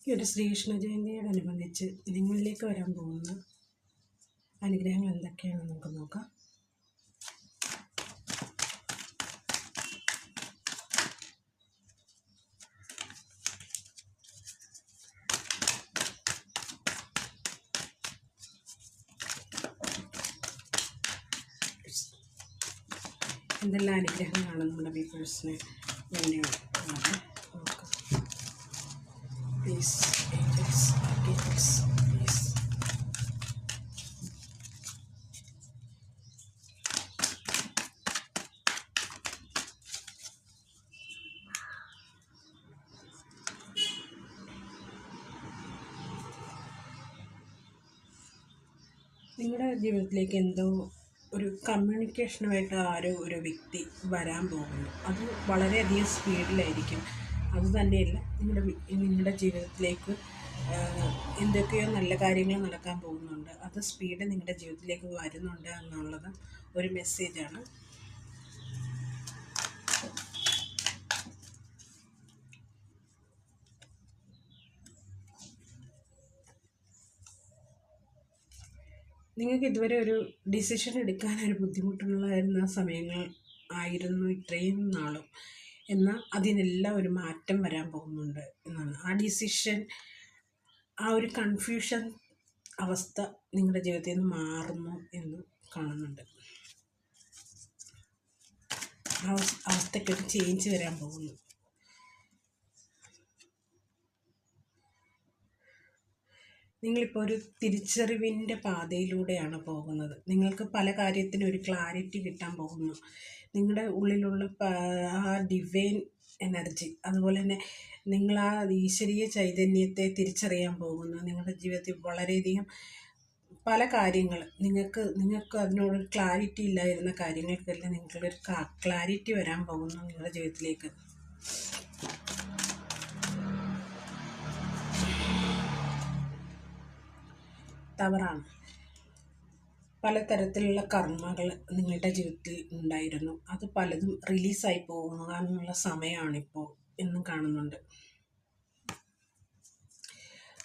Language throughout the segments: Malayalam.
ഈ ഒരു ശ്രീകൃഷ്ണ ജയന്തിയോടനുബന്ധിച്ച് നിങ്ങളിലേക്ക് വരാൻ പോകുന്ന അനുഗ്രഹങ്ങൾ എന്തൊക്കെയാണെന്ന് നമുക്ക് നോക്കാം. എന്തെല്ലാം അനുഗ്രഹങ്ങളാണ് നമ്മുടെ പീപ്പിൾസിന് വേണ്ടിയുള്ളത് നോക്കാം. Please angels, archangels, please. നിങ്ങളുടെ ജീവിതത്തിലേക്ക് എന്തോ ഒരു കമ്മ്യൂണിക്കേഷനുമായിട്ട് ആരോ ഒരു വ്യക്തി വരാൻ പോകുന്നു. അത് വളരെയധികം സ്പീഡിലായിരിക്കും. അതുതന്നെയല്ല, നിങ്ങളുടെ ജീവിതത്തിലേക്ക് എന്തൊക്കെയോ നല്ല കാര്യങ്ങൾ നടക്കാൻ പോകുന്നുണ്ട്. അത് സ്പീഡ് നിങ്ങളുടെ ജീവിതത്തിലേക്ക് വരുന്നുണ്ട് എന്നുള്ളത് ഒരു മെസ്സേജാണ്. നിങ്ങൾക്ക് ഇതുവരെ ഒരു ഡിസിഷൻ എടുക്കാനൊരു ബുദ്ധിമുട്ടുള്ളായിരുന്ന സമയങ്ങൾ ആയിരുന്നു ഇത്രയും നാളും. എന്നാൽ അതിനെല്ലാം ഒരു മാറ്റം വരാൻ പോകുന്നുണ്ട് എന്നാണ്. ആ ഡിസിഷൻ, ആ ഒരു കൺഫ്യൂഷൻ അവസ്ഥ നിങ്ങളുടെ ജീവിതത്തിൽ നിന്ന് മാറുന്നു എന്ന് കാണുന്നുണ്ട്. ആ അവസ്ഥയ്ക്കൊരു ചേഞ്ച് വരാൻ പോകുന്നു. നിങ്ങളിപ്പോൾ ഒരു തിരിച്ചറിവിൻ്റെ പാതയിലൂടെയാണ് പോകുന്നത്. നിങ്ങൾക്ക് പല കാര്യത്തിനും ഒരു ക്ലാരിറ്റി കിട്ടാൻ പോകുന്നു. നിങ്ങളുടെ ഉള്ളിലുള്ള ആ ഡിവൈൻ എനർജി, അതുപോലെ തന്നെ നിങ്ങൾ ആ ഈശ്വരീയ ചൈതന്യത്തെ തിരിച്ചറിയാൻ പോകുന്നു. നിങ്ങളുടെ ജീവിതത്തിൽ വളരെയധികം പല കാര്യങ്ങൾ നിങ്ങൾക്ക് അതിനോട് ക്ലാരിറ്റി ഇല്ലായിരുന്ന കാര്യങ്ങൾക്കെല്ലാം നിങ്ങൾക്കൊരു ക്ലാരിറ്റി വരാൻ പോകുന്നു നിങ്ങളുടെ ജീവിതത്തിലേക്ക്. തവറാണ്. പലതരത്തിലുള്ള കർമ്മകൾ നിങ്ങളുടെ ജീവിതത്തിൽ ഉണ്ടായിരുന്നു. അത് പലതും റിലീസായി പോകാനുള്ള സമയമാണിപ്പോൾ എന്നും കാണുന്നുണ്ട്.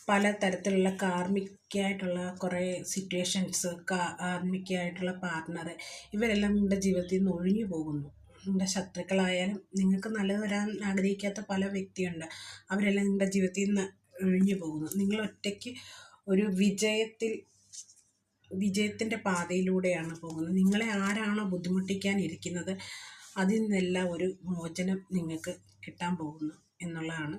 പലതരത്തിലുള്ള കാർമിക്കായിട്ടുള്ള കുറേ സിറ്റുവേഷൻസ്, കാർമിക്കായിട്ടുള്ള പാർട്ട്ണർ, ഇവരെല്ലാം നിങ്ങളുടെ ജീവിതത്തിൽ നിന്ന് ഒഴിഞ്ഞു പോകുന്നു. നിങ്ങളുടെ ശത്രുക്കളായാലും നിങ്ങൾക്ക് നല്ലത് വരാൻ ആഗ്രഹിക്കാത്ത പല വ്യക്തിയുണ്ട്. അവരെല്ലാം നിങ്ങളുടെ ജീവിതത്തിൽ നിന്ന് ഒഴിഞ്ഞു പോകുന്നു. നിങ്ങൾ ഒറ്റയ്ക്ക് ഒരു വിജയത്തിൻ്റെ പാതയിലൂടെയാണ് പോകുന്നത്. നിങ്ങളെ ആരാണോ ബുദ്ധിമുട്ടിക്കാനിരിക്കുന്നത് അതിൽ നിന്നെല്ലാം ഒരു മോചനം നിങ്ങൾക്ക് കിട്ടാൻ പോകുന്നു എന്നുള്ളതാണ്